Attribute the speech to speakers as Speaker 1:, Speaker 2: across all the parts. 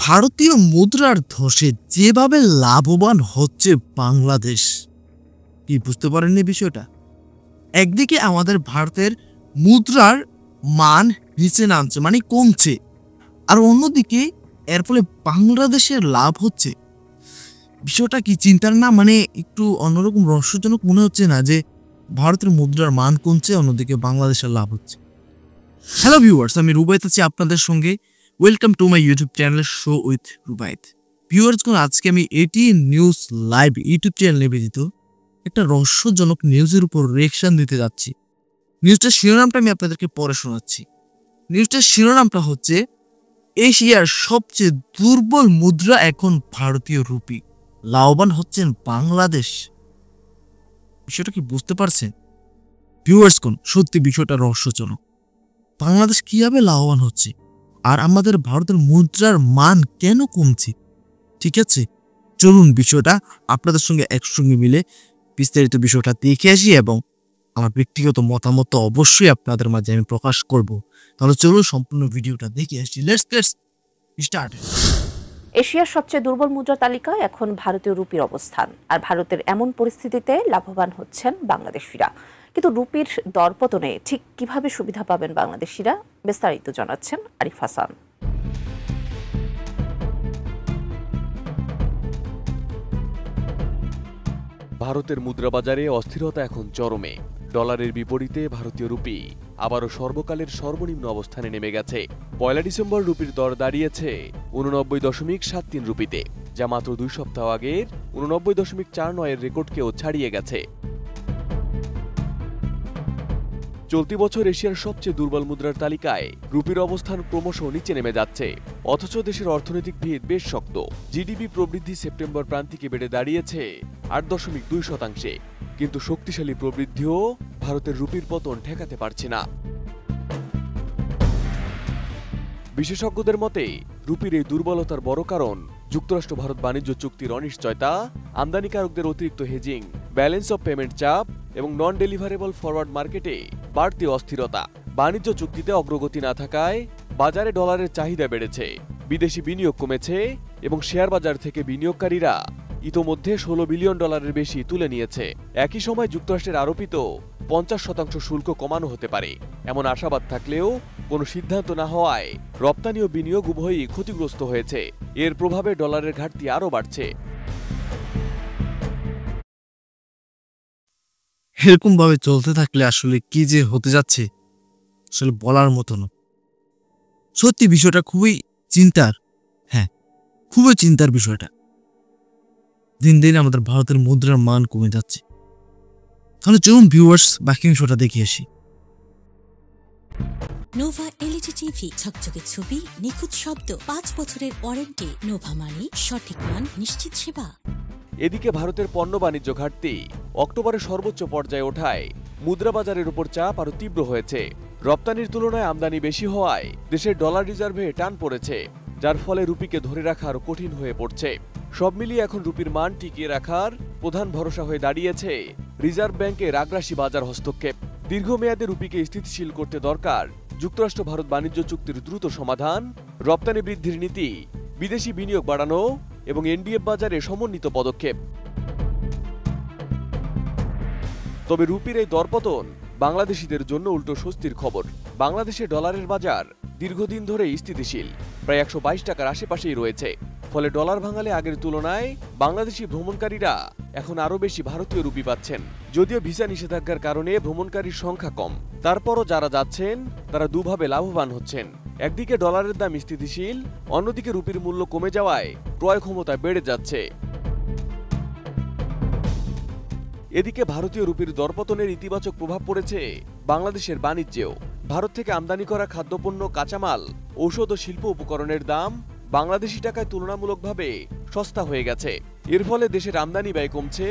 Speaker 1: ভারতীয় মুদ্রার ধসে যেভাবে লাভবান হচ্ছে বাংলাদেশ, কি বুঝতে পারেননি বিষয়টা? একদিকে আমাদের ভারতের মুদ্রার মান নিচে নামছে, মানে কমছে, আর অন্যদিকে এর ফলে বাংলাদেশের লাভ হচ্ছে। বিষয়টা কি চিন্তার না? মানে একটু অন্যরকম রহস্যজনক মনে হচ্ছে না যে ভারতের মুদ্রার মান কমছে, অন্যদিকে বাংলাদেশের লাভ হচ্ছে? হ্যালো ভিউয়ার্স, আমি রুবাইত আছি আপনাদের সঙ্গে। Welcome to my YouTube channel show with Rubait. Viewers, আজকে আমি ATN news live YouTube channel নিবেদিত একটা রহস্যজনক নিউজের উপর রিঅ্যাকশন দিতে যাচ্ছি। নিউজটার শিরোনামটা আমি আপনাদেরকে পরে শোনাচ্ছি। নিউজটার শিরোনামটা হচ্ছে, এশিয়ার সবচেয়ে দুর্বল মুদ্রা এখন ভারতীয় রুপি, লাভবান হচ্ছেন বাংলাদেশ। বিষয়টা কি বুঝতে পারছেন ভিউয়ার্স? সত্যি বিষয়টা রহস্যজনক। বাংলাদেশ কিভাবে লাভবান হচ্ছে আর আমাদের ভারতের মুদ্রার মান কেন কমছে? ঠিক আছে, চলুন বিষয়টা আপনাদের সঙ্গে একসঙ্গে মিলে বিস্তারিত বিষয়টা দেখে আসি, এবং আমার ব্যক্তিগত মতামত অবশ্যই আপনাদের মাঝে আমি প্রকাশ করব। তাহলে চলুন সম্পূর্ণ ভিডিওটা দেখে আসি। Let's start.
Speaker 2: এশিয়ার সবচেয়ে দুর্বল মুদ্রা তালিকায় এখন ভারতীয় রুপির অবস্থান, আর ভারতের এমন পরিস্থিতিতে লাভবান হচ্ছেন বাংলাদেশিরা। কিন্তু রুপির দরপতনে ঠিক কিভাবে সুবিধা পাবেন বাংলাদেশিরা, বিস্তারিত জানাচ্ছেন আরিফ হাসান।
Speaker 3: ভারতের মুদ্রাবাজারে অস্থিরতা এখন চরমে। ডলারের বিপরীতে ভারতীয় রুপি আবারও সর্বকালের সর্বনিম্ন অবস্থানে নেমে গেছে। ১ ডিসেম্বর রুপির দর দাঁড়িয়েছে ৮৯.৭৩ রুপিতে, যা মাত্র ২ সপ্তাহ আগের ৮৯.৪৯ রেকর্ডকেও ছাড়িয়ে গেছে। চলতি বছর এশিয়ার সবচেয়ে দুর্বল মুদ্রার তালিকায় রুপির অবস্থান ক্রমশ নিচে নেমে যাচ্ছে। অথচ দেশের অর্থনৈতিক ভিত বেশ শক্ত। জিডিপি প্রবৃদ্ধি সেপ্টেম্বর প্রান্তিকে বেড়ে দাঁড়িয়েছে ৮.২%, কিন্তু শক্তিশালী প্রবৃদ্ধিও ভারতের রুপির পতন ঠেকাতে পারছে না। বিশেষজ্ঞদের মতে রুপির এই দুর্বলতার বড় কারণ যুক্তরাষ্ট্র ভারত বাণিজ্য চুক্তির অনিশ্চয়তা, আমদানিকারকদের অতিরিক্ত হেজিং, ব্যালেন্স অফ পেমেন্ট চাপ এবং নন ডেলিভারেবল ফরওয়ার্ড মার্কেটে বাড়তি অস্থিরতা। বাণিজ্য চুক্তিতে অগ্রগতি না থাকায় বাজারে ডলারের চাহিদা বেড়েছে, বিদেশি বিনিয়োগ কমেছে এবং শেয়ার বাজার থেকে বিনিয়োগকারীরা ইতোমধ্যে $১৬ বিলিয়ন বেশি তুলে নিয়েছে। একই সময় যুক্তরাষ্ট্রের আরোপিত ৫০% শুল্ক কমানো হতে পারে এমন আশাবাদ থাকলেও কোনো সিদ্ধান্ত না হওয়ায় রপ্তানি ও বিনিয়োগ উভয়ই ক্ষতিগ্রস্ত হয়েছে। এর প্রভাবে ডলারের ঘাটতি আরও বাড়ছে।
Speaker 1: এরকম ভাবে চলতে থাকলে আসলে কি যে হতে যাচ্ছে আসলে বলার মতো না। সত্যি বিষয়টা খুবই চিন্তার। হ্যাঁ, খুবই চিন্তার বিষয়টা। দিন দিন আমাদের ভারতের মুদ্রার মান কমে যাচ্ছে। তাহলে চলুন ভিউয়ার্স বাকি অংশটা দেখে আসি।
Speaker 4: নোভা এলইডি টিভি, ঝকঝকে ছবি, নিখুঁত শব্দ, ৫ বছরের ওয়ারেন্টি। নোভা মানে সঠিক মান, নিশ্চিত সেবা।
Speaker 3: এদিকে ভারতের পণ্য বাণিজ্য ঘাটতি অক্টোবরে সর্বোচ্চ পর্যায়ে ওঠায় মুদ্রাবাজারের উপর চাপ আরও তীব্র হয়েছে। রপ্তানির তুলনায় আমদানি বেশি হওয়ায় দেশের ডলার রিজার্ভে টান পড়েছে, যার ফলে রুপিকে ধরে রাখা আরও কঠিন হয়ে পড়ছে। সব মিলিয়ে এখন রুপির মান টিকিয়ে রাখার প্রধান ভরসা হয়ে দাঁড়িয়েছে রিজার্ভ ব্যাংকের আগ্রাসী বাজার হস্তক্ষেপ। দীর্ঘমেয়াদে রুপিকে স্থিতিশীল করতে দরকার যুক্তরাষ্ট্র ভারত বাণিজ্য চুক্তির দ্রুত সমাধান, রপ্তানি বৃদ্ধির নীতি, বিদেশি বিনিয়োগ বাড়ানো এবং এনডিএফ বাজারে সমন্বিত পদক্ষেপ। তবে রুপির এই দরপতন বাংলাদেশিদের জন্য উল্টো স্বস্তির খবর। বাংলাদেশে ডলারের বাজার দীর্ঘদিন ধরেই স্থিতিশীল, প্রায় ১২২ টাকার আশেপাশেই রয়েছে। ফলে ডলার ভাঙালে আগের তুলনায় বাংলাদেশি ভ্রমণকারীরা এখন আরও বেশি ভারতীয় রুপি পাচ্ছেন। যদিও ভিসা নিষেধাজ্ঞার কারণে ভ্রমণকারীর সংখ্যা কম, তারপরও যারা যাচ্ছেন তারা দুভাবে লাভবান হচ্ছেন। একদিকে ডলারের দাম স্থিতিশীল, অন্যদিকে রুপির মূল্য কমে যাওয়ায় ক্রয় ক্ষমতা বেড়ে যাচ্ছে। এদিকে ভারতীয় রুপির দরপতনের ইতিবাচক প্রভাব পড়েছে বাংলাদেশের বাণিজ্যেও। ভারত থেকে আমদানি করা খাদ্যপণ্য, কাঁচামাল, ঔষধ ও শিল্প উপকরণের দাম বাংলাদেশি টাকায় তুলনামূলকভাবে সস্তা হয়ে গেছে। এর ফলে দেশের আমদানি ব্যয় কমছে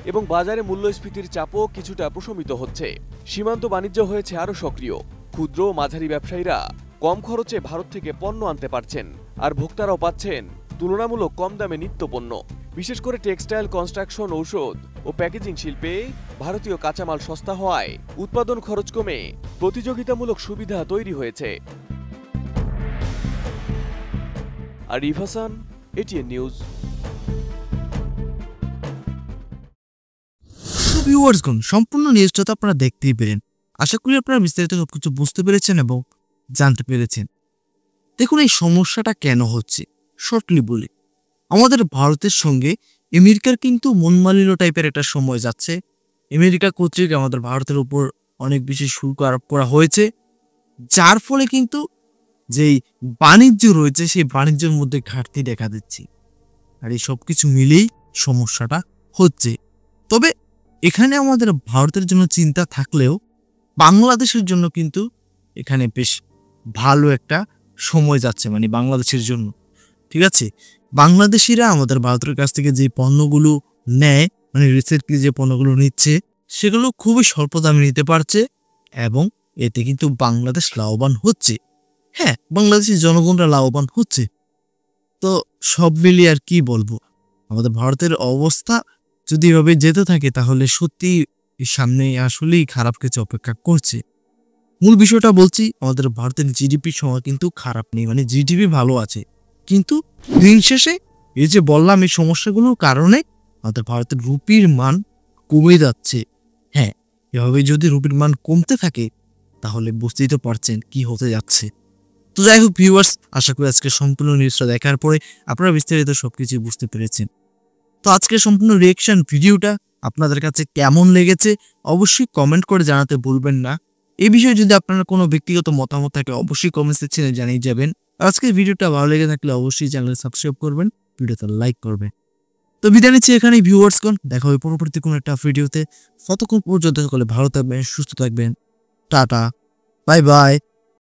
Speaker 3: এবং বাজারে মূল্যস্ফীতির চাপও কিছুটা প্রশমিত হচ্ছে। সীমান্ত বাণিজ্য হয়েছে আরও সক্রিয়। ক্ষুদ্র ও মাঝারি ব্যবসায়ীরা কম খরচে ভারত থেকে পণ্য আনতে পারছেন, আর ভোক্তারাও পাচ্ছেন তুলনামূলক কম দামে নিত্যপণ্য। বিশেষ করে টেক্সটাইল, কনস্ট্রাকশন, ঔষধ ও প্যাকেজিং শিল্পে ভারতীয় কাঁচামাল সস্তা হওয়ায় উৎপাদন খরচ কমে প্রতিযোগিতামূলক সুবিধা তৈরি হয়েছে। Arif Hasan, ATN news.
Speaker 1: ভিউয়ার্সগণ, সম্পূর্ণ নিউজটা তো আপনারা দেখতেই পেলেন। আশা করি আপনারা বিস্তারিত সবকিছু বুঝতে পেরেছেন এবং জানতে পেরেছেন। দেখুন, এই সমস্যাটা কেন হচ্ছে শর্টলি বলি। আমাদের ভারতের সঙ্গে আমেরিকার কিন্তু মনমালিন্য টাইপের একটা সময় যাচ্ছে। আমেরিকা কর্তৃক আমাদের ভারতের উপর অনেক বেশি শুল্ক আরোপ করা হয়েছে, যার ফলে কিন্তু যেই বাণিজ্য রয়েছে সেই বাণিজ্যের মধ্যে ঘাটতি দেখা দিচ্ছে। আর এই সব কিছু মিলেই সমস্যাটা হচ্ছে। তবে এখানে আমাদের ভারতের জন্য চিন্তা থাকলেও বাংলাদেশের জন্য কিন্তু এখানে বেশ ভালো একটা সময় যাচ্ছে, মানে বাংলাদেশের জন্য। ঠিক আছে, বাংলাদেশিরা আমাদের ভারতের কাছ থেকে যে পণ্যগুলো নেয়, মানে রিসেন্টলি যে পণ্যগুলো নিচ্ছে, সেগুলো খুবই স্বল্প দামে নিতে পারছে এবং এতে কিন্তু বাংলাদেশ লাভবান হচ্ছে। হ্যাঁ, বাংলাদেশের জনগণরা লাভবান হচ্ছে। তো সব মিলিয়ে আর কি বলবো, আমাদের ভারতের অবস্থা যদি এভাবে যেতে থাকে তাহলে সত্যি সামনে আসলেই খারাপ কিছু অপেক্ষা করছে। মূল বিষয়টা বলছি, আমাদের ভারতের জিডিপি সময় কিন্তু খারাপ নেই, মানে জিডিপি ভালো আছে, কিন্তু দিন শেষে এই যে বললাম এই সমস্যাগুলোর কারণে আমাদের ভারতের রুপির মান কমে যাচ্ছে। হ্যাঁ, এভাবে যদি রুপির মান কমতে থাকে তাহলে বুঝতেই তো পারছেন কি হতে যাচ্ছে। তো যাই হোক ভিউয়ার্স, আশা করি আজকে সম্পূর্ণ নিউজটা দেখার পরে আপনারা বিস্তারিত সবকিছু বুঝতে পেরেছেন। তো আজকের সম্পূর্ণ রিয়েকশন ভিডিওটা আপনাদের কাছে কেমন লেগেছে অবশ্যই কমেন্ট করে জানাতে ভুলবেন না। এই বিষয়ে যদি আপনার কোনো ব্যক্তিগত মতামত থাকে অবশ্যই কমেন্ট সেকশনে জানিয়ে যাবেন। আজকের ভিডিওটা ভালো লেগে থাকলে অবশ্যই চ্যানেল সাবস্ক্রাইব করবেন, ভিডিওতে লাইক করবেন। তো বিদায় নিচ্ছি এখানেই ভিউয়ার্সগণ, দেখা হবে পরবর্তী কোনো একটা ভিডিওতে। ততক্ষণ পর্যন্ত সকলে ভালো থাকবেন, সুস্থ থাকবেন। Tata, bye bye.